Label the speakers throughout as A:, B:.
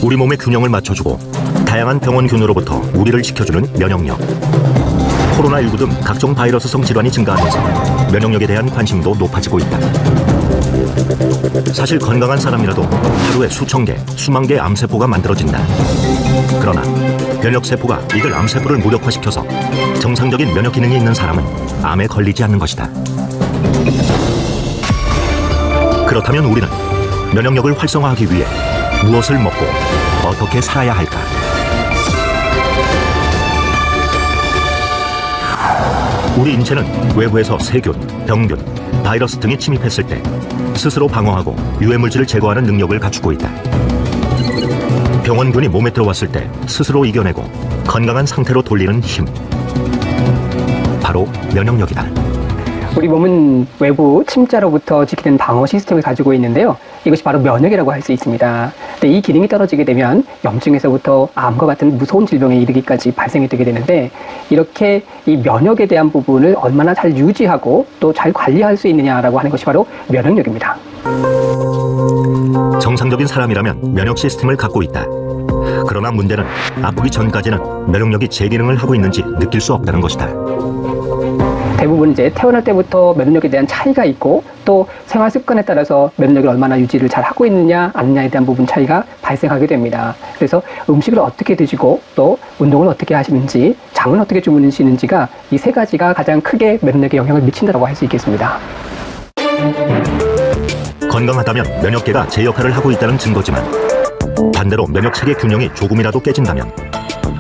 A: 우리 몸의 균형을 맞춰주고 다양한 병원균으로부터 우리를 지켜주는 면역력. 코로나19 등 각종 바이러스성 질환이 증가하면서 면역력에 대한 관심도 높아지고 있다. 사실 건강한 사람이라도 하루에 수천 개, 수만 개의 암세포가 만들어진다. 그러나 면역세포가 이들 암세포를 무력화시켜서 정상적인 면역 기능이 있는 사람은 암에 걸리지 않는 것이다. 그렇다면 우리는 면역력을 활성화하기 위해 무엇을 먹고 어떻게 살아야 할까? 우리 인체는 외부에서 세균, 병균, 바이러스 등이 침입했을 때 스스로 방어하고 유해물질을 제거하는 능력을 갖추고 있다. 병원균이 몸에 들어왔을 때 스스로 이겨내고 건강한 상태로 돌리는 힘. 바로 면역력이다.
B: 우리 몸은 외부 침자로부터 지키는 방어 시스템을 가지고 있는데요. 이것이 바로 면역이라고 할 수 있습니다. 근데 이 기능이 떨어지게 되면 염증에서부터 암과 같은 무서운 질병에 이르기까지 발생이 되게 되는데, 이렇게 이 면역에 대한 부분을 얼마나 잘 유지하고 또 잘 관리할 수 있느냐라고 하는 것이 바로 면역력입니다.
A: 정상적인 사람이라면 면역 시스템을 갖고 있다. 그러나 문제는 아프기 전까지는 면역력이 제 기능을 하고 있는지 느낄 수 없다는 것이다.
B: 대부분 이제 태어날 때부터 면역력에 대한 차이가 있고, 또 생활 습관에 따라서 면역력을 얼마나 유지를 잘 하고 있느냐 아니냐에 대한 부분 차이가 발생하게 됩니다. 그래서 음식을 어떻게 드시고 또 운동을 어떻게 하시는지, 잠은 어떻게 주무시는지가 이 세 가지가 가장 크게 면역력에 영향을 미친다고 할 수 있겠습니다.
A: 건강하다면 면역계가 제 역할을 하고 있다는 증거지만, 반대로 면역 체계 균형이 조금이라도 깨진다면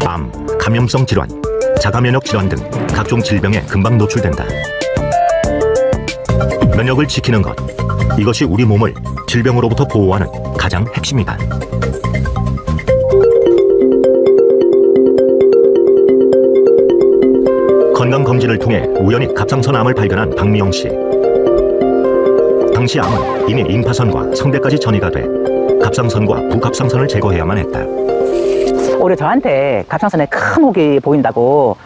A: 암, 감염성 질환, 자가면역 질환 등 각종 질병에 금방 노출된다. 면역을 지키는 것, 이것이 우리 몸을 질병으로부터 보호하는 가장 핵심이다. 건강검진을 통해 우연히 갑상선 암을 발견한 박미영 씨. 당시 암은 이미 임파선과 성대까지 전이가 돼 갑상선과 부갑상선을 제거해야만 했다.
C: 올해 저한테 갑상선에 큰 혹이 보인다고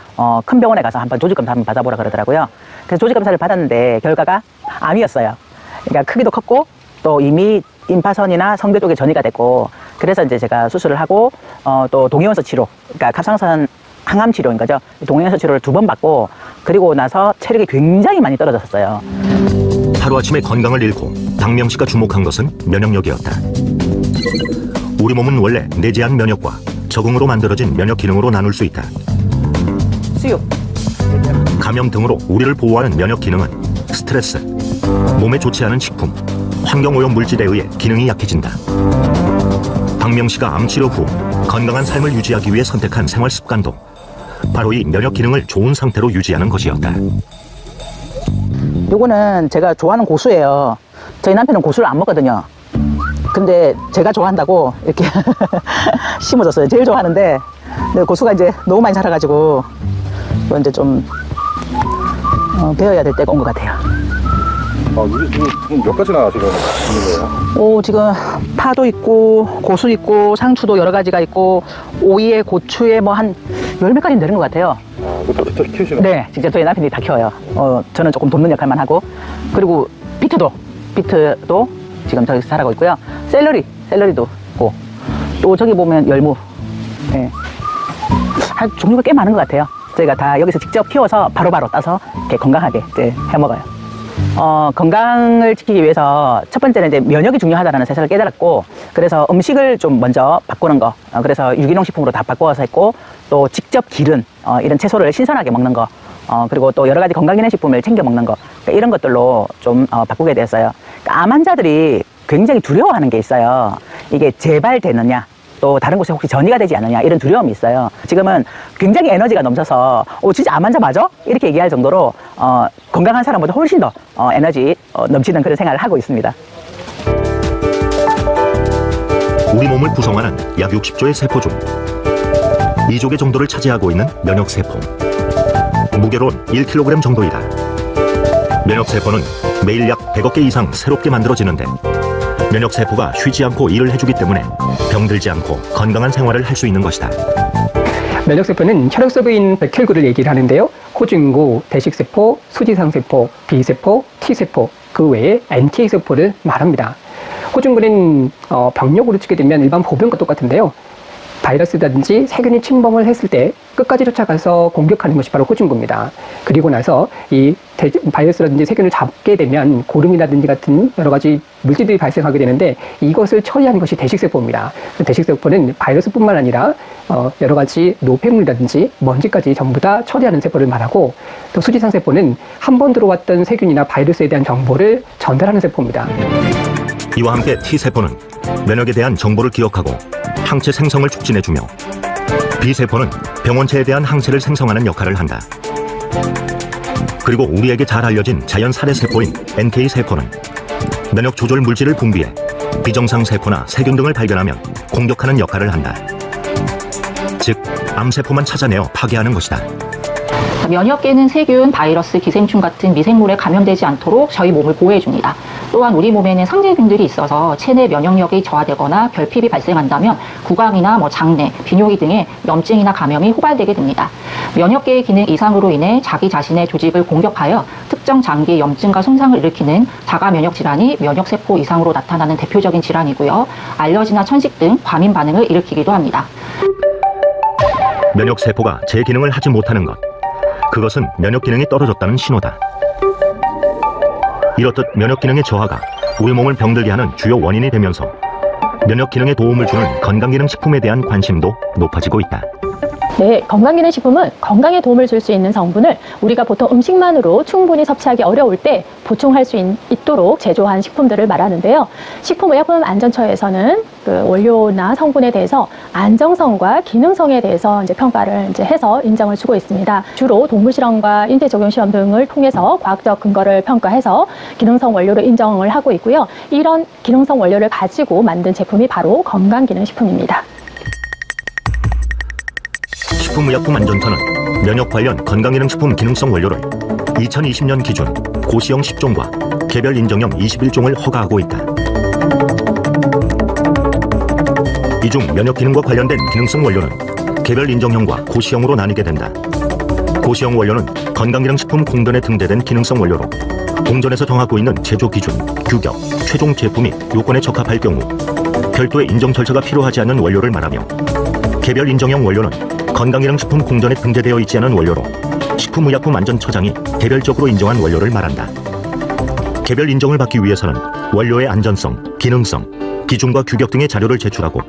C: 큰 병원에 가서 한번 조직검사 한번 받아보라 그러더라고요. 그래서 조직검사를 받았는데 결과가 암이었어요. 그러니까 크기도 컸고 또 이미 임파선이나 성대 쪽에 전이가 됐고, 그래서 이제 제가 수술을 하고 또 동위원소 치료, 그러니까 갑상선 항암 치료인 거죠. 동위원소 치료를 2번 받고, 그리고 나서 체력이 굉장히 많이 떨어졌었어요.
A: 하루아침에 건강을 잃고 박미영 씨가 주목한 것은 면역력이었다. 우리 몸은 원래 내재한 면역과 적응으로 만들어진 면역 기능으로 나눌 수 있다.
C: 수육,
A: 감염 등으로 우리를 보호하는 면역 기능은 스트레스, 몸에 좋지 않은 식품, 환경오염 물질에 의해 기능이 약해진다. 박미영 씨가 암 치료 후 건강한 삶을 유지하기 위해 선택한 생활 습관도 바로 이 면역 기능을 좋은 상태로 유지하는 것이었다.
C: 요거는 제가 좋아하는 고수예요. 저희 남편은 고수를 안 먹거든요. 근데 제가 좋아한다고 이렇게 심어줬어요. 제일 좋아하는데, 근데 고수가 이제 너무 많이 자라가지고 이거 이제 좀 배워야 될 때가 온 것 같아요.
D: 몇 가지나 지금 있는 거예요?
C: 지금 파도 있고 고수 있고 상추도 여러 가지가 있고, 오이에 고추에 뭐 한 10몇 가지 되는 것 같아요.
D: 그것도 직접 키우시나요?
C: 네, 직접 저희 남편이 다 키워요. 저는 조금 돕는 역할만 하고, 그리고 비트도 지금 저기 자라고 있고요. 샐러리도 있고, 또 저기 보면 열무, 네. 한 종류가 꽤 많은 것 같아요. 저희가 다 여기서 직접 키워서 바로바로 따서 이렇게 건강하게 이제 해 먹어요. 건강을 지키기 위해서 첫 번째는 이제 면역이 중요하다는 사실을 깨달았고, 그래서 음식을 좀 먼저 바꾸는 거, 그래서 유기농 식품으로 다 바꿔서 했고, 또 직접 기른 이런 채소를 신선하게 먹는 거, 그리고 또 여러 가지 건강기능식품을 챙겨 먹는 거, 그러니까 이런 것들로 좀 바꾸게 됐어요. 그러니까 암 환자들이 굉장히 두려워하는 게 있어요. 이게 재발되느냐, 또 다른 곳에 혹시 전이가 되지 않느냐, 이런 두려움이 있어요. 지금은 굉장히 에너지가 넘쳐서 진짜 암 환자 맞아? 이렇게 얘기할 정도로 건강한 사람보다 훨씬 더 에너지 넘치는 그런 생활을 하고 있습니다.
A: 우리 몸을 구성하는 약 60조의 세포 중 2조 정도를 차지하고 있는 면역세포. 무게로는 1kg 정도이다. 면역세포는 매일 약 100억 개 이상 새롭게 만들어지는데, 면역세포가 쉬지 않고 일을 해주기 때문에 병들지 않고 건강한 생활을 할 수 있는 것이다.
B: 면역세포는 혈액 속에 있는 백혈구를 얘기를 하는데요. 호중구, 대식세포, 수지상세포, B세포, T세포, 그 외에 NK세포를 말합니다. 호중군은 병력으로 치게 되면 일반 보병과 똑같은데요. 바이러스라든지 세균이 침범을 했을 때 끝까지 쫓아가서 공격하는 것이 바로 호중구입니다. 그리고 나서 이 바이러스라든지 세균을 잡게 되면 고름이라든지 같은 여러 가지 물질들이 발생하게 되는데 이것을 처리하는 것이 대식세포입니다. 대식세포는 바이러스뿐만 아니라 여러 가지 노폐물이라든지 먼지까지 전부 다 처리하는 세포를 말하고, 또 수지상세포는 한 번 들어왔던 세균이나 바이러스에 대한 정보를 전달하는 세포입니다.
A: 이와 함께 T세포는 면역에 대한 정보를 기억하고 항체 생성을 촉진해주며, B세포는 병원체에 대한 항체를 생성하는 역할을 한다. 그리고 우리에게 잘 알려진 자연 살해세포인 NK세포는 면역 조절 물질을 분비해 비정상 세포나 세균 등을 발견하면 공격하는 역할을 한다. 즉, 암세포만 찾아내어 파괴하는 것이다.
E: 면역계는 세균, 바이러스, 기생충 같은 미생물에 감염되지 않도록 저희 몸을 보호해줍니다. 또한 우리 몸에는 상재균들이 있어서 체내 면역력이 저하되거나 결핍이 발생한다면 구강이나 장내, 비뇨기 등의 염증이나 감염이 호발되게 됩니다. 면역계의 기능 이상으로 인해 자기 자신의 조직을 공격하여 특정 장기 염증과 손상을 일으키는 자가 면역 질환이 면역세포 이상으로 나타나는 대표적인 질환이고요. 알러지나 천식 등 과민 반응을 일으키기도 합니다.
A: 면역세포가 제 기능을 하지 못하는 것, 그것은 면역 기능이 떨어졌다는 신호다. 이렇듯 면역 기능의 저하가 우리 몸을 병들게 하는 주요 원인이 되면서 면역 기능에 도움을 주는 건강기능식품에 대한 관심도 높아지고 있다.
F: 네, 건강기능식품은 건강에 도움을 줄 수 있는 성분을 우리가 보통 음식만으로 충분히 섭취하기 어려울 때 보충할 수 있도록 제조한 식품들을 말하는데요. 식품의약품안전처에서는 그 원료나 성분에 대해서 안정성과 기능성에 대해서 평가를 해서 인정을 주고 있습니다. 주로 동물 실험과 인체 적용 시험 등을 통해서 과학적 근거를 평가해서 기능성 원료로 인정을 하고 있고요. 이런 기능성 원료를 가지고 만든 제품이 바로 건강기능식품입니다.
A: 식품의약품안전처는 면역 관련 건강기능식품 기능성 원료를 2020년 기준 고시형 10종과 개별 인정형 21종을 허가하고 있다. 이 중 면역 기능과 관련된 기능성 원료는 개별 인정형과 고시형으로 나뉘게 된다. 고시형 원료는 건강기능식품 공단에 등재된 기능성 원료로 공전에서 정하고 있는 제조 기준, 규격, 최종 제품이 요건에 적합할 경우 별도의 인정 절차가 필요하지 않는 원료를 말하며, 개별 인정형 원료는 건강기능식품 공전에 등재되어 있지 않은 원료로 식품의약품안전처장이 개별적으로 인정한 원료를 말한다. 개별 인정을 받기 위해서는 원료의 안전성, 기능성, 기준과 규격 등의 자료를 제출하고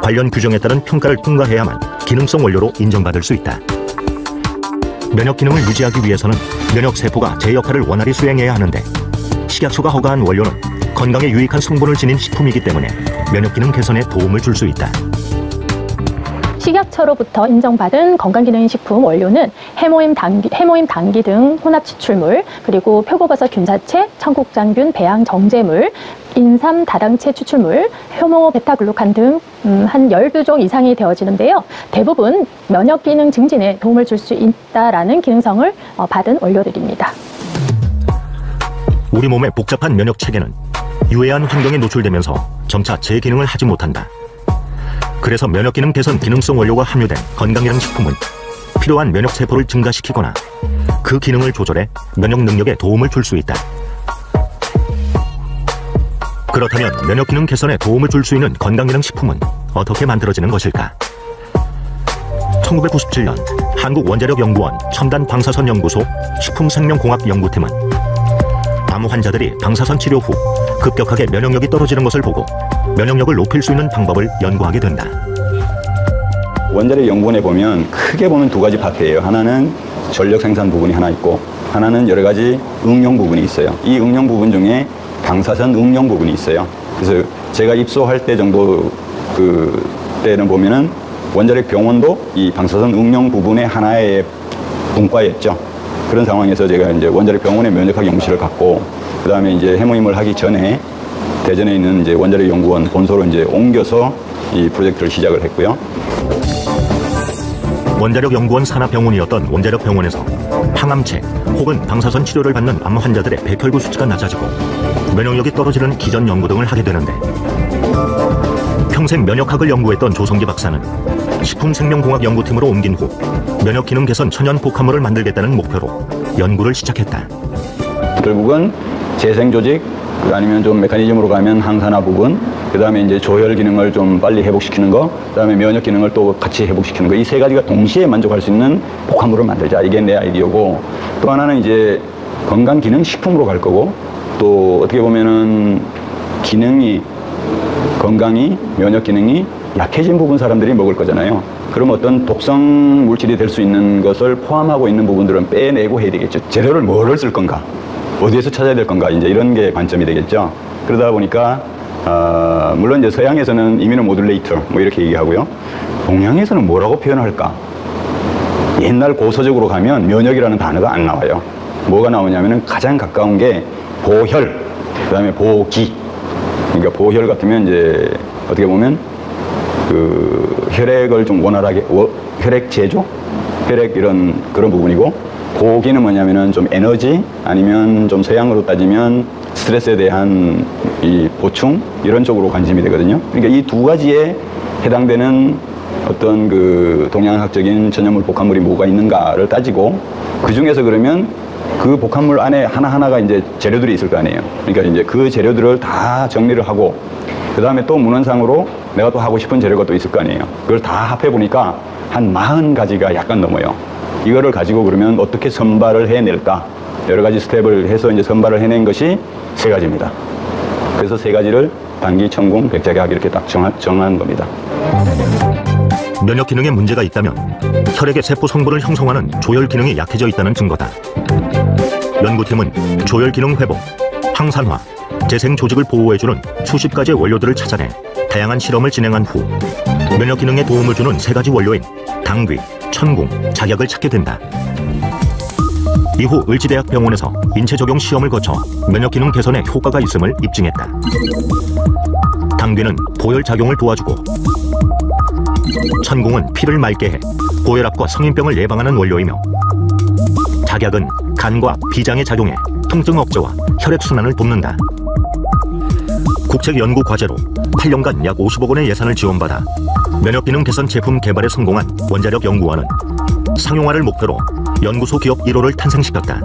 A: 관련 규정에 따른 평가를 통과해야만 기능성 원료로 인정받을 수 있다. 면역 기능을 유지하기 위해서는 면역세포가 제 역할을 원활히 수행해야 하는데, 식약처가 허가한 원료는 건강에 유익한 성분을 지닌 식품이기 때문에 면역 기능 개선에 도움을 줄 수 있다.
F: 식약처로부터 인정받은 건강기능식품 원료는 해모임 당기 등 혼합 추출물, 그리고 표고버섯 균사체, 청국장균 배양 정제물, 인삼 다당체 추출물, 효모 베타글루칸 등 한 12종 이상이 되어지는데요. 대부분 면역기능 증진에 도움을 줄 수 있다라는 기능성을 받은 원료들입니다.
A: 우리 몸의 복잡한 면역 체계는 유해한 환경에 노출되면서 점차 제 기능을 하지 못한다. 그래서 면역기능 개선 기능성 원료가 함유된 건강기능식품은 필요한 면역세포를 증가시키거나 그 기능을 조절해 면역 능력에 도움을 줄 수 있다. 그렇다면 면역기능 개선에 도움을 줄 수 있는 건강기능식품은 어떻게 만들어지는 것일까? 1997년 한국원자력연구원 첨단방사선연구소 식품생명공학연구팀은 암 환자들이 방사선 치료 후 급격하게 면역력이 떨어지는 것을 보고 면역력을 높일 수 있는 방법을 연구하게 된다.
G: 원자력 연구원에 보면 크게 보면 두 가지 파트예요. 하나는 전력 생산 부분이 하나 있고, 하나는 여러 가지 응용 부분이 있어요. 이 응용 부분 중에 방사선 응용 부분이 있어요. 그래서 제가 입소할 때 정도 때는 보면은 원자력 병원도 이 방사선 응용 부분의 하나의 분과였죠. 그런 상황에서 제가 이제 원자력 병원의 면역학 연구실을 갖고, 그 다음에 이제 해모임을 하기 전에 대전에 있는 이제 원자력 연구원 본소로 이제 옮겨서 이 프로젝트를 시작을 했고요.
A: 원자력 연구원 산하병원이었던 원자력 병원에서 항암체 혹은 방사선 치료를 받는 암 환자들의 백혈구 수치가 낮아지고 면역력이 떨어지는 기전 연구 등을 하게 되는데, 평생 면역학을 연구했던 조성기 박사는 식품생명공학연구팀으로 옮긴 후 면역기능 개선 천연 복합물을 만들겠다는 목표로 연구를 시작했다.
G: 결국은 재생조직, 아니면 좀 메커니즘으로 가면 항산화 부분, 그 다음에 이제 조혈 기능을 좀 빨리 회복시키는 거, 그 다음에 면역 기능을 또 같이 회복시키는 거, 이 세 가지가 동시에 만족할 수 있는 복합물을 만들자. 이게 내 아이디어고, 또 하나는 이제 건강 기능 식품으로 갈 거고, 또 어떻게 보면은 건강이, 면역 기능이 약해진 부분 사람들이 먹을 거잖아요. 그럼 어떤 독성 물질이 될 수 있는 것을 포함하고 있는 부분들은 빼내고 해야 되겠죠. 재료를 뭐를 쓸 건가? 어디에서 찾아야 될 건가? 이제 이런 게 관점이 되겠죠. 그러다 보니까, 물론 이제 서양에서는 이뮤노모듈레이터 뭐 이렇게 얘기하고요. 동양에서는 뭐라고 표현할까? 옛날 고서적으로 가면 면역이라는 단어가 안 나와요. 뭐가 나오냐면은 가장 가까운 게 보혈, 그 다음에 보기. 그러니까 보혈 같으면 이제 어떻게 보면 그 혈액을 좀 원활하게, 혈액 제조? 혈액 그런 부분이고, 보기는 뭐냐면은 좀 에너지, 아니면 좀 서양으로 따지면 스트레스에 대한 이 보충, 이런 쪽으로 관심이 되거든요. 그러니까 이 두 가지에 해당되는 어떤 그 동양학적인 전염물 복합물이 뭐가 있는가를 따지고, 그 중에서 그러면 그 복합물 안에 하나하나가 이제 재료들이 있을 거 아니에요. 그러니까 이제 그 재료들을 다 정리를 하고, 그 다음에 또 문헌상으로 내가 또 하고 싶은 재료가 또 있을 거 아니에요. 그걸 다 합해보니까 한 40가지가 약간 넘어요. 이거를 가지고 그러면 어떻게 선발을 해낼까? 여러 가지 스텝을 해서 이제 선발을 해낸 것이 3가지입니다. 그래서 3가지를 단기, 천궁, 백작약 이렇게 딱 정한 겁니다.
A: 면역 기능에 문제가 있다면 혈액의 세포 성분을 형성하는 조혈 기능이 약해져 있다는 증거다. 연구팀은 조혈 기능 회복, 항산화, 재생 조직을 보호해주는 수십 가지의 원료들을 찾아내 다양한 실험을 진행한 후 면역 기능에 도움을 주는 3가지 원료인 당귀, 천궁, 작약을 찾게 된다. 이후 을지대학병원에서 인체 적용 시험을 거쳐 면역 기능 개선에 효과가 있음을 입증했다. 당귀는 보혈 작용을 도와주고, 천궁은 피를 맑게 해 고혈압과 성인병을 예방하는 원료이며, 작약은 간과 비장에 작용해 통증 억제와 혈액순환을 돕는다. 국책연구 과제로 8년간 약 50억 원의 예산을 지원받아 면역기능 개선 제품 개발에 성공한 원자력 연구원은 상용화를 목표로 연구소 기업 1호를 탄생시켰다.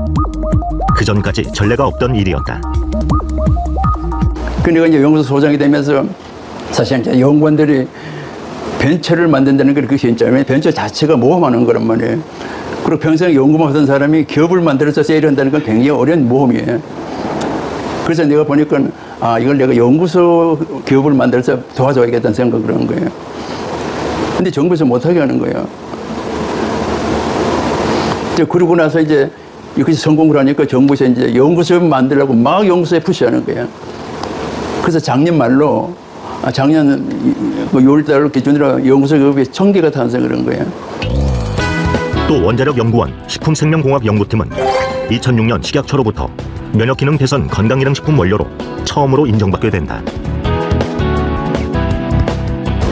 A: 그 전까지 전례가 없던 일이었다.
H: 그러니까 이제 연구소 소장이 되면서 사실 이제 연구원들이 벤처를 만든다는 게 그렇게 쉽잖아요. 벤처 자체가 모험하는 거란 말이에요. 그리고 평생 연구만 하던 사람이 기업을 만들어서 세일한다는 건 굉장히 어려운 모험이에요. 그래서 내가 보니까 이걸 내가 연구소 기업을 만들어서 도와줘야겠다는 생각을 한 거예요. 근데 정부에서 못하게 하는 거예요. 그러고 나서 이제 이것이 성공을 하니까 정부에서 이제 연구소 만들려고 막 연구소에 푸시하는 거예요. 그래서 작년 말로, 작년 6월달 기준으로 연구소 기업이 1000개가 탄생을 한 거예요.
A: 또 원자력 연구원 식품생명공학 연구팀은 2006년 식약처로부터 면역기능 개선 건강기능식품 원료로 처음으로 인정받게 된다.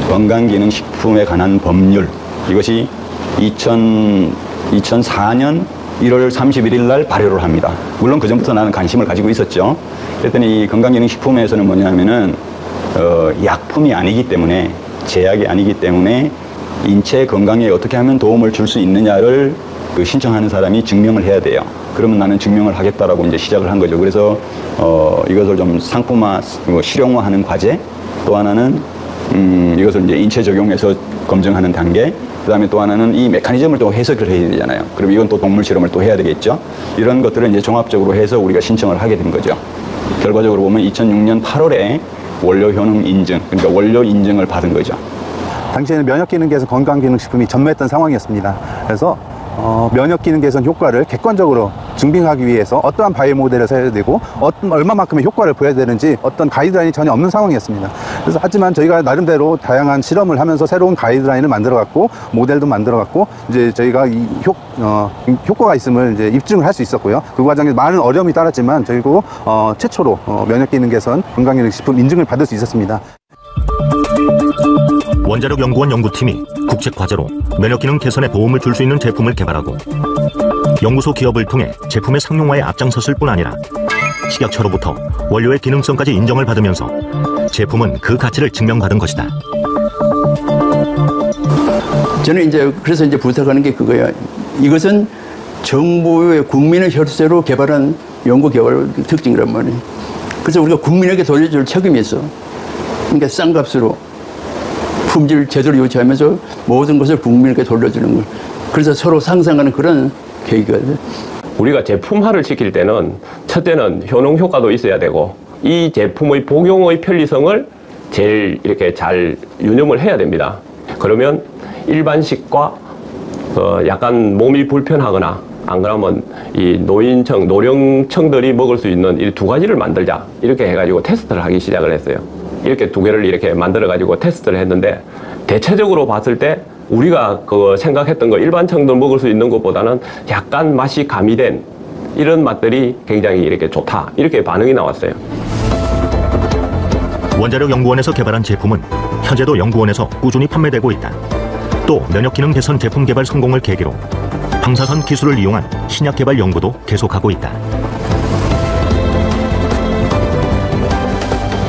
G: 건강기능식품에 관한 법률, 이것이 2004년 1월 31일 날 발효를 합니다. 물론 그 전부터 나는 관심을 가지고 있었죠. 그랬더니 이 건강기능식품에서는 뭐냐면은 약품이 아니기 때문에, 제약이 아니기 때문에 인체 건강에 어떻게 하면 도움을 줄 수 있느냐를 신청하는 사람이 증명을 해야 돼요. 그러면 나는 증명을 하겠다라고 이제 시작을 한 거죠. 그래서 이것을 좀 상품화, 실용화하는 과제, 또 하나는 이것을 이제 인체 적용해서 검증하는 단계, 그 다음에 또 하나는 이 메커니즘을 또 해석을 해야 되잖아요. 그럼 이건 또 동물 실험을 또 해야 되겠죠. 이런 것들을 이제 종합적으로 해서 우리가 신청을 하게 된 거죠. 결과적으로 보면 2006년 8월에 원료 효능 인증, 그러니까 원료 인증을 받은 거죠.
I: 당시에는 면역기능 개선 건강기능식품이 전무했던 상황이었습니다. 그래서 면역기능 개선 효과를 객관적으로 증빙하기 위해서 어떠한 바이오 모델을 써야 되고 얼마만큼의 효과를 보여야 되는지 어떤 가이드라인이 전혀 없는 상황이었습니다. 그래서 하지만 저희가 나름대로 다양한 실험을 하면서 새로운 가이드라인을 만들어갔고 모델도 만들어갔고 이제 저희가 이 효과가 있음을 이제 입증을 할 수 있었고요. 그 과정에 많은 어려움이 따랐지만 저희도 최초로 면역기능 개선 건강기능식품 인증을 받을 수 있었습니다.
A: 원자력 연구원 연구팀이 국책과제로 면역기능 개선에 도움을 줄 수 있는 제품을 개발하고 연구소 기업을 통해 제품의 상용화에 앞장섰을 뿐 아니라 식약처로부터 원료의 기능성까지 인정을 받으면서 제품은 그 가치를 증명받은 것이다.
H: 저는 이제 그래서 이제 부탁하는 게 그거야. 이것은 정부의 국민의 혈세로 개발한 연구 개발 특징이란 말이에요. 그래서 우리가 국민에게 돌려줄 책임이 있어. 그러니까 싼 값으로 품질 제대로 유지하면서 모든 것을 국민에게 돌려주는 걸. 그래서 서로 상생하는 그런 계기가 돼.
J: 우리가 제품화를 시킬 때는 첫째는 효능 효과도 있어야 되고 이 제품의 복용의 편리성을 제일 이렇게 잘 유념을 해야 됩니다. 그러면 일반식과 약간 몸이 불편하거나 안 그러면 이 노인층, 노령층들이 먹을 수 있는 이 두 가지를 만들자 이렇게 해가지고 테스트를 하기 시작을 했어요. 이렇게 두 개를 이렇게 만들어가지고 테스트를 했는데 대체적으로 봤을 때 우리가 그 생각했던 거 일반층들 먹을 수 있는 것보다는 약간 맛이 가미된 이런 맛들이 굉장히 이렇게 좋다 이렇게 반응이 나왔어요.
A: 원자력 연구원에서 개발한 제품은 현재도 연구원에서 꾸준히 판매되고 있다. 또 면역 기능 개선 제품 개발 성공을 계기로 방사선 기술을 이용한 신약 개발 연구도 계속하고 있다.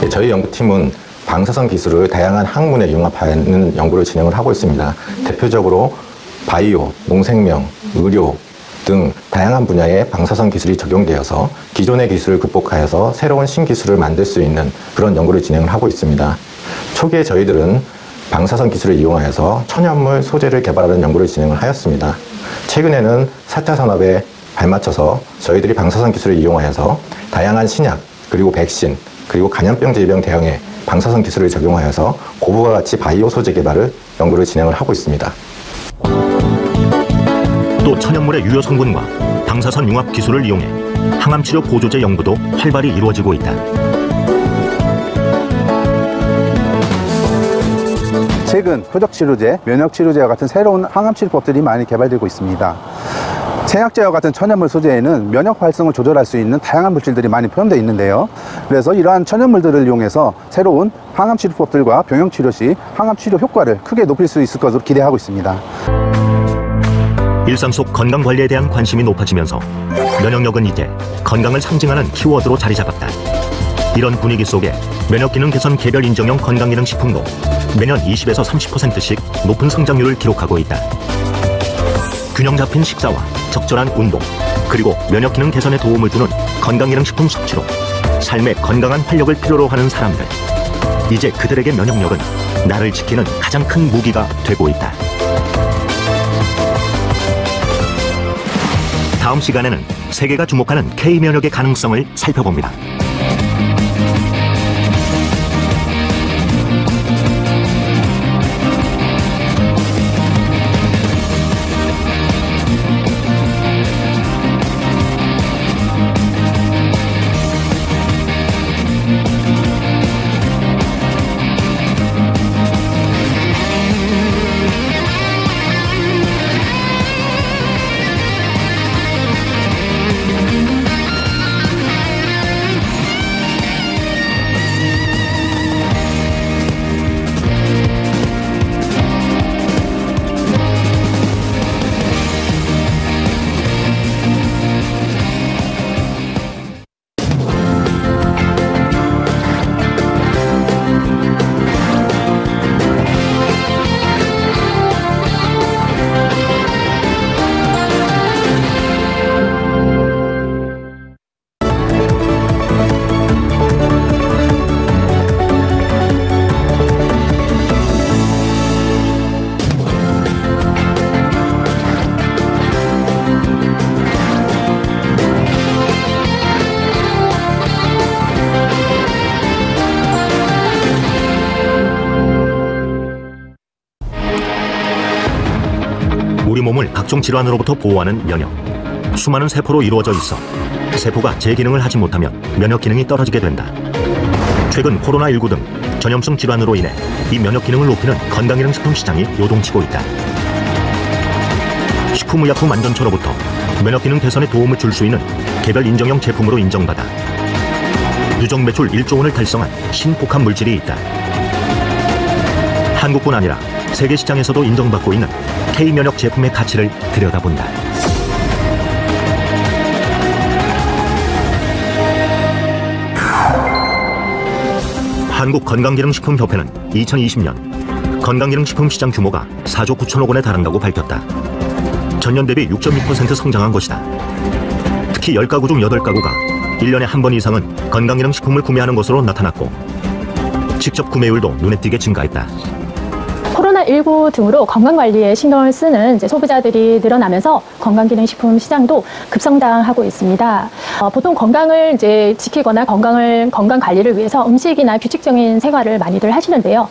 K: 저희 연구팀은 방사선 기술을 다양한 학문에 융합하는 연구를 진행을 하고 있습니다. 대표적으로 바이오, 농생명, 의료 등 다양한 분야에 방사선 기술이 적용되어서 기존의 기술을 극복하여서 새로운 신기술을 만들 수 있는 그런 연구를 진행을 하고 있습니다. 초기에 저희들은 방사선 기술을 이용하여서 천연물 소재를 개발하는 연구를 진행을 하였습니다. 최근에는 4차 산업에 발맞춰서 저희들이 방사선 기술을 이용하여서 다양한 신약, 그리고 백신, 그리고 감염병 질병 대응에 방사선 기술을 적용하여서 고부가 가치 바이오 소재 개발을 연구를 진행을 하고 있습니다.
A: 또 천연물의 유효 성분과 방사선 융합 기술을 이용해 항암 치료 보조제 연구도 활발히 이루어지고 있다.
I: 최근 표적치료제, 면역치료제와 같은 새로운 항암치료법들이 많이 개발되고 있습니다. 생약제와 같은 천연물 소재에는 면역 활성을 조절할 수 있는 다양한 물질들이 많이 포함되어 있는데요. 그래서 이러한 천연물들을 이용해서 새로운 항암치료법들과 병용치료 시 항암치료 효과를 크게 높일 수 있을 것으로 기대하고 있습니다.
A: 일상 속 건강관리에 대한 관심이 높아지면서 면역력은 이제 건강을 상징하는 키워드로 자리 잡았다. 이런 분위기 속에 면역기능 개선 개별 인정형 건강기능식품도 매년 20에서 30%씩 높은 성장률을 기록하고 있다. 균형 잡힌 식사와 적절한 운동, 그리고 면역기능 개선에 도움을 주는 건강기능식품 섭취로 삶의 건강한 활력을 필요로 하는 사람들. 이제 그들에게 면역력은 나를 지키는 가장 큰 무기가 되고 있다. 다음 시간에는 세계가 주목하는 K-면역의 가능성을 살펴봅니다. 우리 몸을 각종 질환으로부터 보호하는 면역. 수많은 세포로 이루어져 있어 세포가 제 기능을 하지 못하면 면역 기능이 떨어지게 된다. 최근 코로나19 등 전염성 질환으로 인해 이 면역 기능을 높이는 건강기능식품 시장이 요동치고 있다. 식품의약품 안전처로부터 면역 기능 개선에 도움을 줄 수 있는 개별 인정형 제품으로 인정받아 누적 매출 1조 원을 달성한 신복합 물질이 있다. 한국뿐 아니라 세계 시장에서도 인정받고 있는 K-면역 제품의 가치를 들여다본다. 한국건강기능식품협회는 2020년 건강기능식품 시장 규모가 4조 9천억 원에 달한다고 밝혔다. 전년 대비 6.2% 성장한 것이다. 특히 10가구 중 8가구가 1년에 한 번 이상은 건강기능식품을 구매하는 것으로 나타났고 직접 구매율도 눈에 띄게 증가했다.
F: 코로나19 등으로 건강관리에 신경을 쓰는 소비자들이 늘어나면서 건강기능식품 시장도 급성장하고 있습니다. 보통 건강을 지키거나 건강 관리를 위해서 음식이나 규칙적인 생활을 많이들 하시는데요.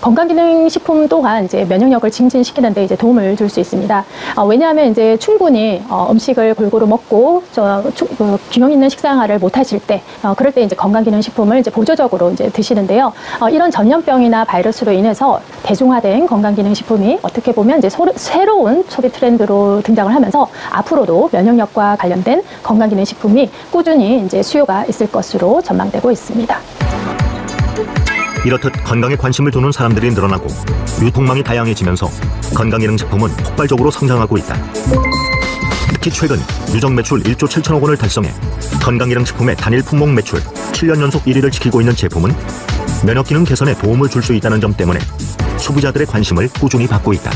F: 건강기능식품 또한 면역력을 증진시키는 데 도움을 줄 수 있습니다. 왜냐하면 충분히 음식을 골고루 먹고 균형 있는 식생활을 못 하실 때, 그럴 때 건강기능식품을 보조적으로 드시는데요. 이런 전염병이나 바이러스로 인해서 대중화된 건강기능식품이 어떻게 보면 새로운 소비 트렌드로 등장을 하면서 앞으로도 면역력과 관련된 건강기능식품이 꾸준히 수요가 있을 것으로 전망되고 있습니다.
A: 이렇듯 건강에 관심을 두는 사람들이 늘어나고 유통망이 다양해지면서 건강기능식품은 폭발적으로 성장하고 있다. 특히 최근 누적 매출 1조 7천억 원을 달성해 건강기능식품의 단일 품목 매출 7년 연속 1위를 지키고 있는 제품은 면역기능 개선에 도움을 줄 수 있다는 점 때문에 소비자들의 관심을 꾸준히 받고 있다.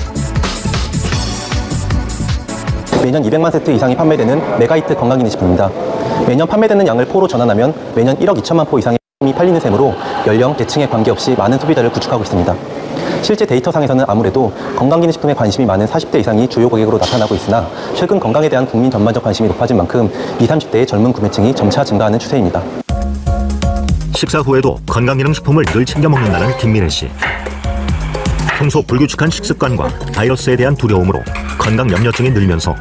L: 매년 200만 세트 이상이 판매되는 메가히트 건강기능식품입니다. 매년 판매되는 양을 포로 전환하면 매년 1억 2천만 포 이상의 이 팔리는 셈으로 연령, 계층에 관계없이 많은 소비자를 구축하고 있습니다. 실제 데이터상에서는 아무래도 건강기능식품에 관심이 많은 40대 이상이 주요 고객으로 나타나고 있으나 최근 건강에 대한 국민 전반적 관심이 높아진 만큼 20, 30대의 젊은 구매층이 점차 증가하는 추세입니다.
A: 식사 후에도 건강기능식품을 늘 챙겨 먹는다는 김미래 씨. 평소 불규칙한 식습관과 바이러스에 대한 두려움으로 건강 염려증이 늘면서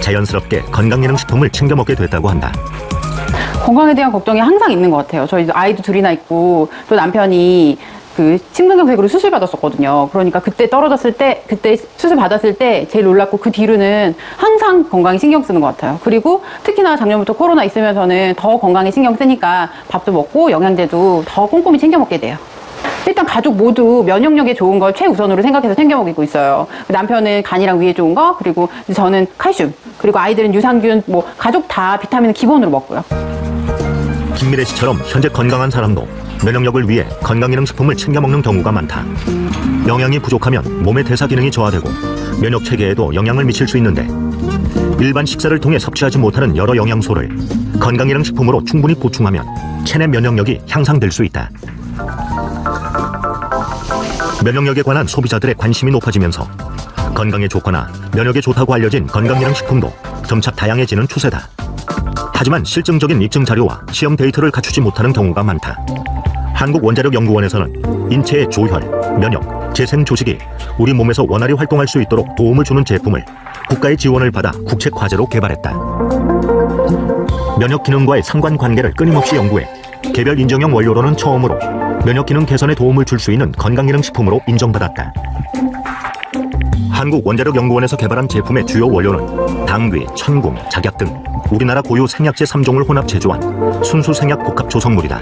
A: 자연스럽게 건강기능식품을 챙겨 먹게 됐다고 한다.
M: 건강에 대한 걱정이 항상 있는 것 같아요. 저희 아이도 둘이나 있고 또 남편이 심근경색으로 수술 받았었거든요. 그러니까 그때 그때 수술 받았을 때 제일 놀랐고 그 뒤로는 항상 건강에 신경 쓰는 것 같아요. 그리고 특히나 작년부터 코로나 있으면서는 더 건강에 신경 쓰니까 밥도 먹고 영양제도 더 꼼꼼히 챙겨 먹게 돼요. 일단 가족 모두 면역력에 좋은 걸 최우선으로 생각해서 챙겨 먹이고 있어요. 남편은 간이랑 위에 좋은 거, 그리고 저는 칼슘, 그리고 아이들은 유산균, 가족 다 비타민을 기본으로 먹고요.
A: 김미래 씨처럼 현재 건강한 사람도 면역력을 위해 건강기능식품을 챙겨 먹는 경우가 많다. 영양이 부족하면 몸의 대사 기능이 저하되고 면역 체계에도 영향을 미칠 수 있는데 일반 식사를 통해 섭취하지 못하는 여러 영양소를 건강기능식품으로 충분히 보충하면 체내 면역력이 향상될 수 있다. 면역력에 관한 소비자들의 관심이 높아지면서 건강에 좋거나 면역에 좋다고 알려진 건강기능식품도 점차 다양해지는 추세다. 하지만 실증적인 입증 자료와 시험 데이터를 갖추지 못하는 경우가 많다. 한국원자력연구원에서는 인체의 조혈, 면역, 재생 조직이 우리 몸에서 원활히 활동할 수 있도록 도움을 주는 제품을 국가의 지원을 받아 국책 과제로 개발했다. 면역 기능과의 상관관계를 끊임없이 연구해 개별 인정형 원료로는 처음으로 면역 기능 개선에 도움을 줄 수 있는 건강기능식품으로 인정받았다. 한국원자력연구원에서 개발한 제품의 주요 원료는 당귀, 천궁, 작약 등 우리나라 고유 생약제 3종을 혼합 제조한 순수 생약 복합 조성물이다.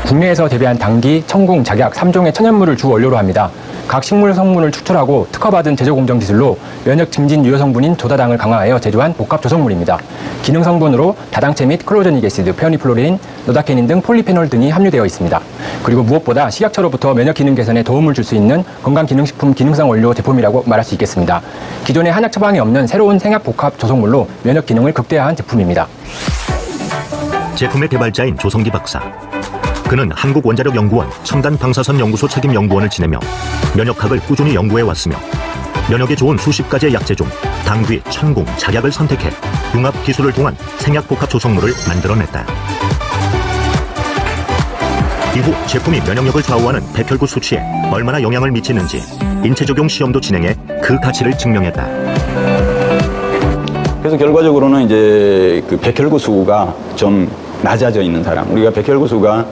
N: 국내에서 재배한 당귀, 천궁, 작약 3종의 천연물을 주 원료로 합니다. 각 식물 성분을 추출하고 특허받은 제조 공정 기술로 면역 증진 유효 성분인 조다당을 강화하여 제조한 복합 조성물입니다. 기능 성분으로 다당체 및 클로제닉 애시드, 페오니플로린, 노다케닌 등 폴리페놀 등이 함유되어 있습니다. 그리고 무엇보다 식약처로부터 면역 기능 개선에 도움을 줄 수 있는 건강기능식품 기능성 원료 제품이라고 말할 수 있겠습니다. 기존의 한약 처방이 없는 새로운 생약 복합 조성물로 면역 기능을 극대화한 제품입니다.
A: 제품의 개발자인 조성기 박사. 그는 한국원자력연구원 첨단방사선연구소 책임연구원을 지내며 면역학을 꾸준히 연구해왔으며 면역에 좋은 수십 가지의 약재 중 당귀, 천궁, 작약을 선택해 융합 기술을 통한 생약복합 조성물을 만들어냈다. 이후 제품이 면역력을 좌우하는 백혈구 수치에 얼마나 영향을 미치는지 인체 적용 시험도 진행해 그 가치를 증명했다.
G: 그래서 결과적으로는 이제 그 백혈구 수가 좀 낮아져 있는 사람, 우리가 백혈구 수가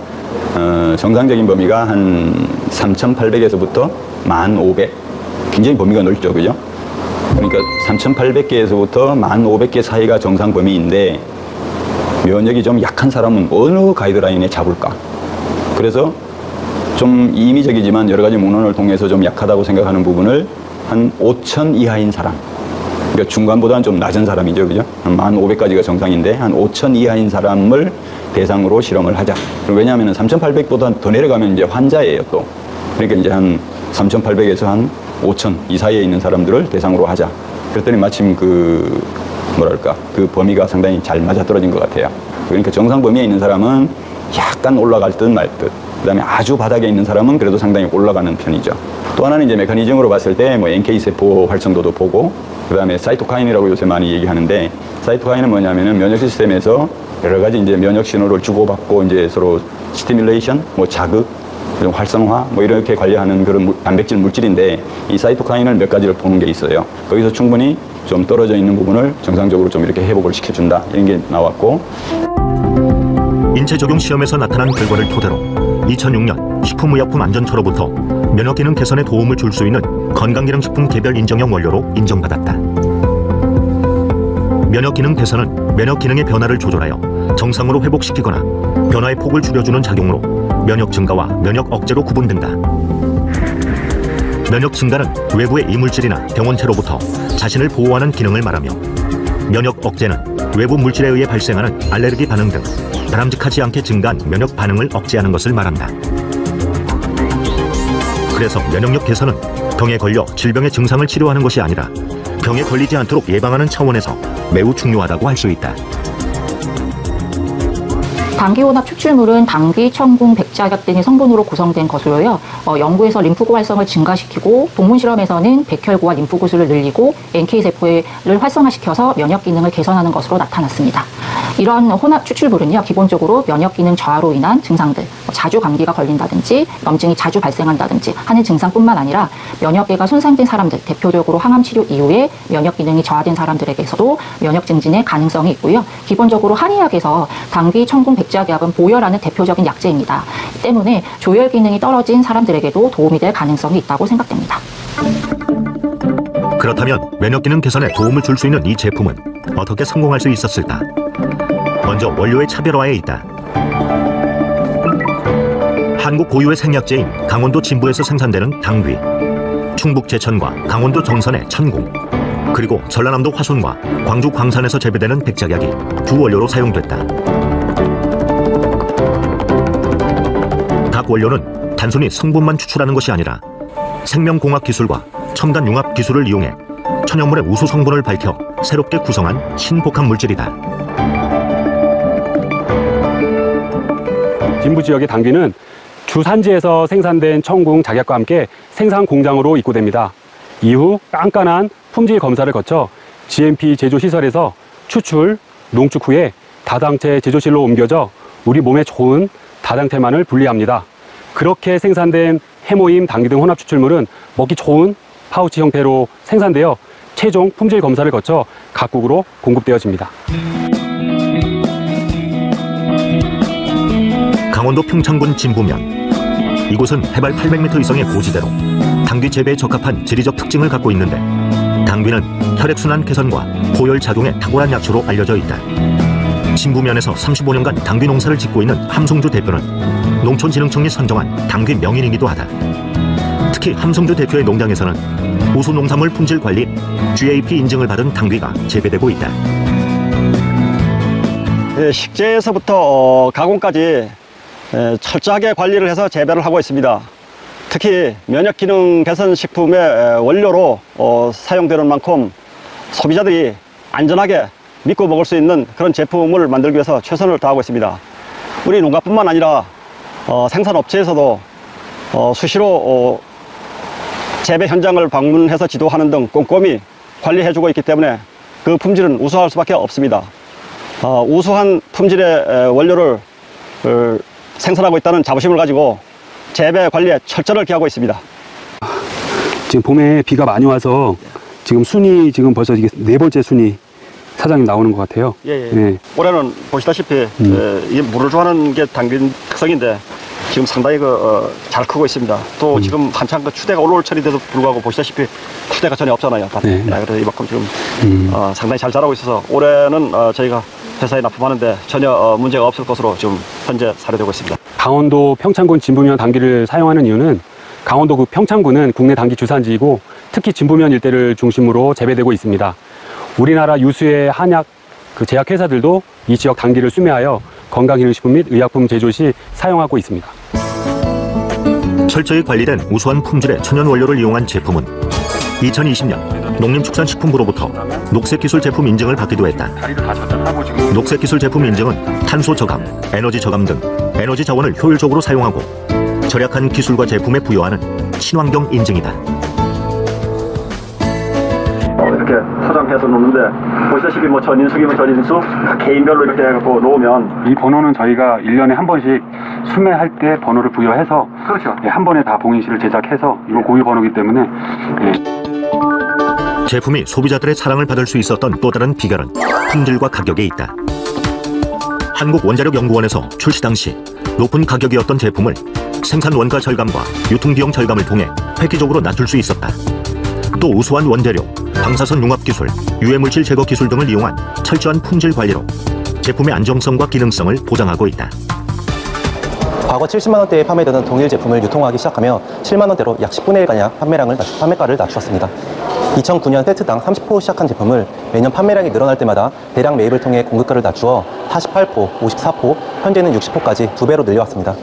G: 정상적인 범위가 한 3,800에서부터 1,500, 굉장히 범위가 넓죠, 그죠? 그러니까 3,800개에서부터 1,500개 사이가 정상 범위인데 면역이 좀 약한 사람은 어느 가이드라인에 잡을까? 그래서 좀 임의적이지만 여러 가지 문헌을 통해서 좀 약하다고 생각하는 부분을 한 5,000 이하인 사람, 그러니까 중간보다는 좀 낮은 사람이죠, 그죠? 한 1,500까지가 정상인데 한 5,000 이하인 사람을 대상으로 실험을 하자. 왜냐하면 3,800보다 더 내려가면 이제 환자예요, 또. 그러니까 이제 한 3,800에서 한 5,000 이 사이에 있는 사람들을 대상으로 하자. 그랬더니 마침 그 범위가 상당히 잘 맞아떨어진 것 같아요. 그러니까 정상 범위에 있는 사람은 약간 올라갈 듯 말 듯. 그다음에 아주 바닥에 있는 사람은 그래도 상당히 올라가는 편이죠. 또 하나는 이제 메커니즘으로 봤을 때 뭐 NK 세포 활성도도 보고, 그다음에 사이토카인이라고 요새 많이 얘기하는데, 사이토카인은 뭐냐면은 면역 시스템에서 여러 가지 이제 면역 신호를 주고받고 이제 서로 스티뮬레이션, 뭐 자극, 활성화 뭐 이렇게 관리하는 그런 단백질 물질인데, 이 사이토카인을 몇 가지를 보는 게 있어요. 거기서 충분히 좀 떨어져 있는 부분을 정상적으로 좀 이렇게 회복을 시켜준다, 이런 게 나왔고.
A: 인체 적용 시험에서 나타난 결과를 토대로 2006년 식품의약품안전처로부터 면역기능 개선에 도움을 줄 수 있는 건강기능식품 개별 인정형 원료로 인정받았다. 면역기능 개선은 면역기능의 변화를 조절하여 정상으로 회복시키거나 변화의 폭을 줄여주는 작용으로 면역 증가와 면역 억제로 구분된다. 면역 증가는 외부의 이물질이나 병원체로부터 자신을 보호하는 기능을 말하며, 면역 억제는 외부 물질에 의해 발생하는 알레르기 반응 등 바람직하지 않게 증가한 면역 반응을 억제하는 것을 말한다. 그래서 면역력 개선은 병에 걸려 질병의 증상을 치료하는 것이 아니라 병에 걸리지 않도록 예방하는 차원에서 매우 중요하다고 할 수 있다.
E: 당귀혼합 추출물은 당귀, 천궁, 백작약 등의 성분으로 구성된 것으로요. 연구에서 림프구 활성을 증가시키고, 동물 실험에서는 백혈구와 림프구슬을 늘리고 NK세포를 활성화시켜서 면역 기능을 개선하는 것으로 나타났습니다. 이런 혼합 추출물은요, 기본적으로 면역 기능 저하로 인한 증상들, 자주 감기가 걸린다든지 염증이 자주 발생한다든지 하는 증상뿐만 아니라 면역계가 손상된 사람들, 대표적으로 항암 치료 이후에 면역 기능이 저하된 사람들에게서도 면역 증진의 가능성이 있고요. 기본적으로 한의학에서 당귀, 천궁, 백작약은 보혈하는 대표적인 약재입니다. 때문에 조혈 기능이 떨어진 사람들에게도 도움이 될 가능성이 있다고 생각됩니다.
A: 그렇다면 면역 기능 개선에 도움을 줄 수 있는 이 제품은 어떻게 성공할 수 있었을까? 먼저 원료의 차별화에 있다. 한국 고유의 생약제인 강원도 진부에서 생산되는 당귀, 충북 제천과 강원도 정선의 천궁, 그리고 전라남도 화순과 광주 광산에서 재배되는 백작약이 주 원료로 사용됐다. 각 원료는 단순히 성분만 추출하는 것이 아니라 생명공학 기술과 첨단융합 기술을 이용해 천연물의 우수 성분을 밝혀 새롭게 구성한 신복합 물질이다.
O: 진부 지역의 당귀는 주산지에서 생산된 천궁 작약과 함께 생산 공장으로 입고됩니다. 이후 깐깐한 품질 검사를 거쳐 GMP 제조시설에서 추출, 농축 후에 다당체 제조실로 옮겨져 우리 몸에 좋은 다당체만을 분리합니다. 그렇게 생산된 해모임, 당귀 등 혼합 추출물은 먹기 좋은 파우치 형태로 생산되어 최종 품질 검사를 거쳐 각국으로 공급되어집니다.
A: 강원도 평창군 진부면. 이곳은 해발 800m 이상의 고지대로 당귀 재배에 적합한 지리적 특징을 갖고 있는데, 당귀는 혈액순환 개선과 포열 작용에 탁월한 약초로 알려져 있다. 진부면에서 35년간 당귀 농사를 짓고 있는 함송주 대표는 농촌진흥청이 선정한 당귀 명인이기도 하다. 특히 함송주 대표의 농장에서는 우수 농산물 품질 관리 GAP 인증을 받은 당귀가 재배되고 있다.
P: 식재에서부터 가공까지 철저하게 관리를 해서 재배를 하고 있습니다. 특히 면역기능 개선 식품의 원료로 사용되는 만큼 소비자들이 안전하게 믿고 먹을 수 있는 그런 제품을 만들기 위해서 최선을 다하고 있습니다. 우리 농가뿐만 아니라 생산업체에서도 수시로 재배 현장을 방문해서 지도하는 등 꼼꼼히 관리해주고 있기 때문에 그 품질은 우수할 수밖에 없습니다. 우수한 품질의 원료를 생산하고 있다는 자부심을 가지고 재배 관리에 철저를 기하고 있습니다.
O: 지금 봄에 비가 많이 와서 지금 순이 지금 벌써 이게 4번째 순이 사장님 나오는 것 같아요.
P: 예. 올해는 보시다시피 이게 물을 좋아하는 게 당귀 특성인데 지금 상당히 잘 크고 있습니다. 또 지금 한창 추대가 올라올 철인데도 불구하고 보시다시피 추대가 전혀 없잖아요. 그래서 이만큼 지금 상당히 잘 자라고 있어서 올해는 저희가 회사에 납품하는데 전혀 문제가 없을 것으로 지금 현재 사료되고 있습니다.
O: 강원도 평창군 진부면 당귀를 사용하는 이유는 강원도 평창군은 국내 당귀 주산지이고 특히 진부면 일대를 중심으로 재배되고 있습니다. 우리나라 유수의 한약 제약회사들도 이 지역 당귀를 수매하여 건강기능식품 및 의약품 제조 시 사용하고 있습니다.
A: 철저히 관리된 우수한 품질의 천연 원료를 이용한 제품은 2020년 농림축산식품부로부터 녹색기술 제품 인증을 받기도 했다. 녹색기술 제품 인증은 탄소 저감, 에너지 저감 등 에너지 자원을 효율적으로 사용하고 절약한 기술과 제품에 부여하는 친환경 인증이다.
P: 이렇게 포장해서 놓는데 보시다시피 뭐 전인수기면 전인수 각 개인별로 이렇게 해갖고 놓으면
O: 이 번호는 저희가 1년에 한 번씩 수매할 때 번호를 부여해서
P: 그렇죠.
O: 한 번에 다 봉인실을 제작해서 이거 고유 번호이기 때문에
A: 제품이 소비자들의 사랑을 받을 수 있었던 또 다른 비결은 품질과 가격에 있다. 한국원자력연구원에서 출시 당시 높은 가격이었던 제품을 생산 원가 절감과 유통비용 절감을 통해 획기적으로 낮출 수 있었다. 또 우수한 원재료, 방사선 융합 기술, 유해물질 제거 기술 등을 이용한 철저한 품질 관리로 제품의 안정성과 기능성을 보장하고 있다.
L: 과거 70만 원대에 판매되던 동일 제품을 유통하기 시작하며 7만 원대로 약 10분의 1가량 판매가를 낮추었습니다. 2009년 세트당 30포 시작한 제품을 매년 판매량이 늘어날 때마다 대량 매입을 통해 공급가를 낮추어 48포, 54포, 현재는 60포까지 2배로 늘려왔습니다.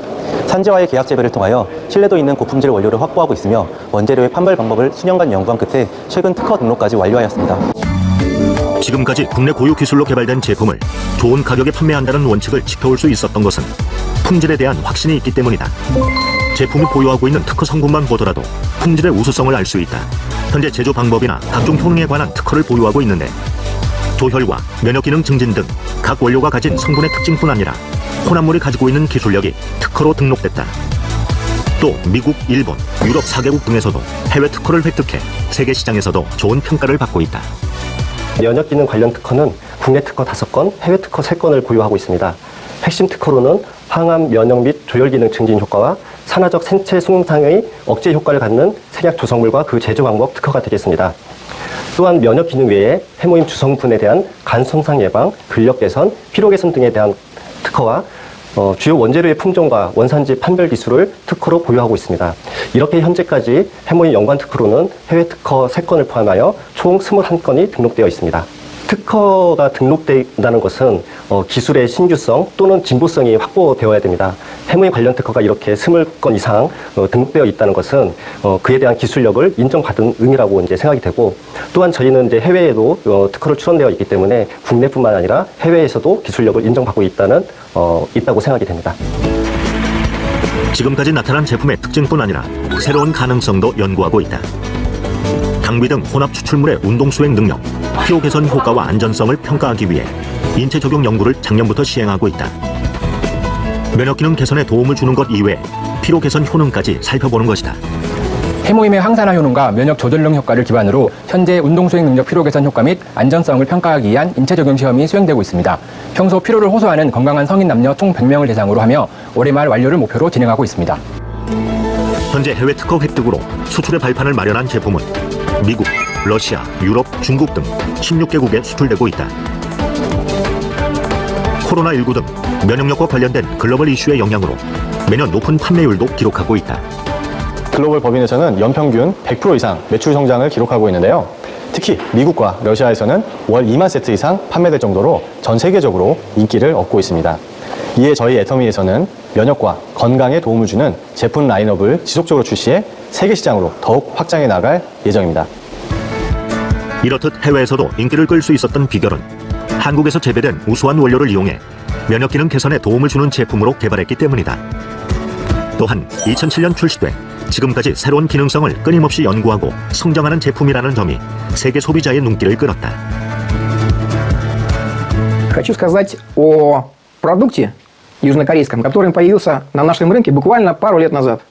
L: 산지와의 계약 재배를 통하여 신뢰도 있는 고품질 원료를 확보하고 있으며 원재료의 판별 방법을 수년간 연구한 끝에 최근 특허 등록까지 완료하였습니다.
A: 지금까지 국내 고유 기술로 개발된 제품을 좋은 가격에 판매한다는 원칙을 지켜올 수 있었던 것은 품질에 대한 확신이 있기 때문이다. 제품이 보유하고 있는 특허 성분만 보더라도 품질의 우수성을 알 수 있다. 현재 제조 방법이나 각종 효능에 관한 특허를 보유하고 있는데 조혈과 면역기능 증진 등 각 원료가 가진 성분의 특징뿐 아니라 혼합물이 가지고 있는 기술력이 특허로 등록됐다. 또 미국, 일본, 유럽 4개국 등에서도 해외 특허를 획득해 세계 시장에서도 좋은 평가를 받고 있다.
Q: 면역기능 관련 특허는 국내 특허 5건, 해외 특허 3건을 보유하고 있습니다. 핵심 특허로는 항암, 면역 및 조혈기능 증진 효과와 산화적 생체 손상의 억제 효과를 갖는 생약 조성물과 그 제조 방법 특허가 되겠습니다. 또한 면역 기능 외에 해모임 주성분에 대한 간 손상 예방, 근력 개선, 피로 개선 등에 대한 특허와 주요 원재료의 품종과 원산지 판별 기술을 특허로 보유하고 있습니다. 이렇게 현재까지 해모임 연관 특허로는 해외 특허 3건을 포함하여 총 21건이 등록되어 있습니다. 특허가 등록된다는 것은 기술의 신규성 또는 진보성이 확보되어야 됩니다. 해모임 관련 특허가 이렇게 20건 이상 등록되어 있다는 것은 그에 대한 기술력을 인정받은 의미라고 이제 생각이 되고, 또한 저희는 이제 해외에도 특허를 출원되어 있기 때문에 국내뿐만 아니라 해외에서도 기술력을 인정받고 있다고 생각이 됩니다.
A: 지금까지 나타난 제품의 특징뿐 아니라 새로운 가능성도 연구하고 있다. 당비 등 혼합 추출물의 운동 수행 능력, 피로 개선 효과와 안전성을 평가하기 위해 인체 적용 연구를 작년부터 시행하고 있다. 면역 기능 개선에 도움을 주는 것 이외에 피로 개선 효능까지 살펴보는 것이다.
N: 해모임의 항산화 효능과 면역 조절능 효과를 기반으로 현재 운동 수행 능력 피로 개선 효과 및 안전성을 평가하기 위한 인체 적용 시험이 수행되고 있습니다. 평소 피로를 호소하는 건강한 성인 남녀 총 100명을 대상으로 하며 올해 말 완료를 목표로 진행하고 있습니다.
A: 현재 해외 특허 획득으로 수출의 발판을 마련한 제품은 미국, 러시아, 유럽, 중국 등 16개국에 수출되고 있다. 코로나19 등 면역력과 관련된 글로벌 이슈의 영향으로 매년 높은 판매율도 기록하고 있다.
R: 글로벌 법인에서는 연평균 100% 이상 매출 성장을 기록하고 있는데요. 특히 미국과 러시아에서는 월 2만 세트 이상 판매될 정도로 전 세계적으로 인기를 얻고 있습니다. 이에 저희 애터미에서는 면역과 건강에 도움을 주는 제품 라인업을 지속적으로 출시해 세계 시장으로 더욱 확장해 나갈 예정입니다.
A: 이렇듯 해외에서도 인기를 끌 수 있었던 비결은 한국에서 재배된 우수한 원료를 이용해 면역 기능 개선에 도움을 주는 제품으로 개발했기 때문이다. 또한 2007년 출시돼 지금까지 새로운 기능성을 끊임없이 연구하고 성장하는 제품이라는 점이 세계 소비자의 눈길을 끌었다.
S: Хочу сказать о продукте южнокорейском, который появился на нашем рынке буквально пару лет назад.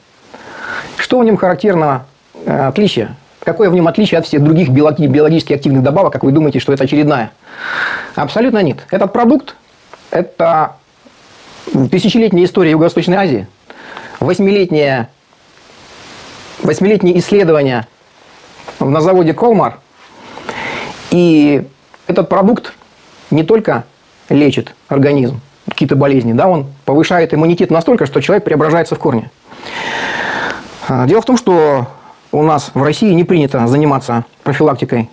S: Что в нем характерного отличия? Какое в нем отличие от всех других биологически активных добавок, как вы думаете, что это очередная? Абсолютно нет. Этот продукт – это тысячелетняя история Юго-Восточной Азии, восьмилетние исследования на заводе Колмар. И этот продукт не только лечит организм, какие-то болезни, да, он повышает иммунитет настолько, что человек преображается в корне. Дело в том, что у нас в России не принято заниматься профилактикой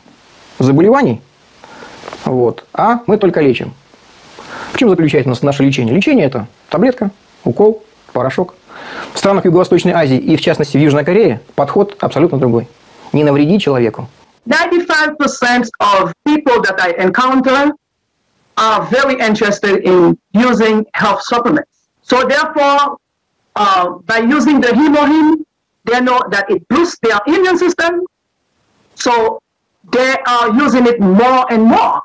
S: заболеваний, а мы только лечим. В чем заключается наше лечение? Лечение – это таблетка, укол, порошок. В странах Юго-Восточной Азии и, в частности, в Южной Корее подход абсолютно другой. Не навреди человеку.
T: Дайте 85% of people that I encounter are very interested in using health supplements. So therefore, by using the Hemohim, they know that it boosts their immune system. So they are using it more and more.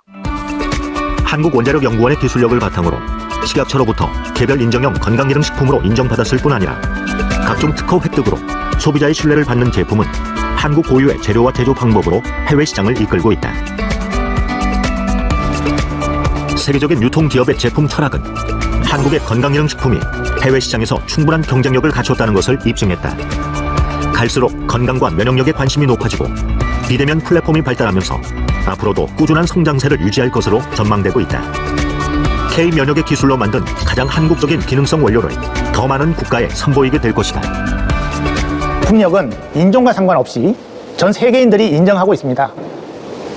A: 한국원자력연구원의 기술력을 바탕으로 식약처로부터 개별 인정형 건강기능식품으로 인정받았을 뿐 아니라 각종 특허 획득으로 소비자의 신뢰를 받는 제품은 한국 고유의 재료와 제조 방법으로 해외 시장을 이끌고 있다. 세계적인 유통기업의 제품 철학은 한국의 건강기능식품이 해외 시장에서 충분한 경쟁력을 갖췄다는 것을 입증했다. 갈수록 건강과 면역력에 관심이 높아지고 비대면 플랫폼이 발달하면서 앞으로도 꾸준한 성장세를 유지할 것으로 전망되고 있다. K-면역의 기술로 만든 가장 한국적인 기능성 원료를 더 많은 국가에 선보이게 될 것이다.
U: 품력은 인종과 상관없이 전 세계인들이 인정하고 있습니다.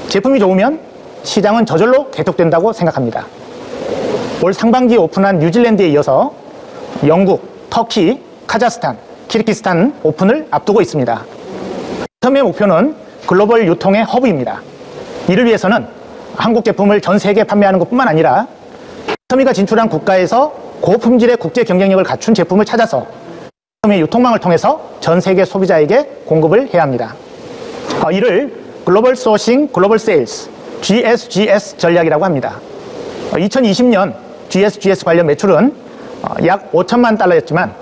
U: 제품이 좋으면 시장은 저절로 개통된다고 생각합니다. 올 상반기에 오픈한 뉴질랜드에 이어서 영국, 터키, 카자흐스탄, 키르기스탄 오픈을 앞두고 있습니다. 처음의 목표는 글로벌 유통의 허브입니다. 이를 위해서는 한국 제품을 전 세계에 판매하는 것뿐만 아니라 터미가 진출한 국가에서 고품질의 국제 경쟁력을 갖춘 제품을 찾아서 터미의 유통망을 통해서 전 세계 소비자에게 공급을 해야 합니다. 이를 글로벌 소싱, 글로벌 세일스, GSGS 전략이라고 합니다. 2020년 GSGS 관련 매출은 약 5천만 달러였지만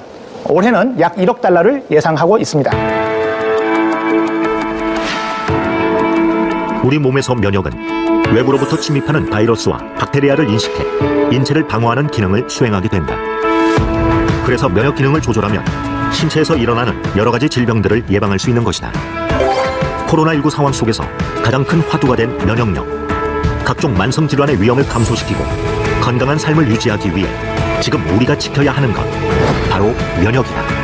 U: 올해는 약 1억 달러를 예상하고 있습니다.
A: 우리 몸에서 면역은 외부로부터 침입하는 바이러스와 박테리아를 인식해 인체를 방어하는 기능을 수행하게 된다. 그래서 면역 기능을 조절하면 신체에서 일어나는 여러 가지 질병들을 예방할 수 있는 것이다. 코로나19 상황 속에서 가장 큰 화두가 된 면역력. 각종 만성 질환의 위험을 감소시키고 건강한 삶을 유지하기 위해 지금 우리가 지켜야 하는 것, 바로 면역이다.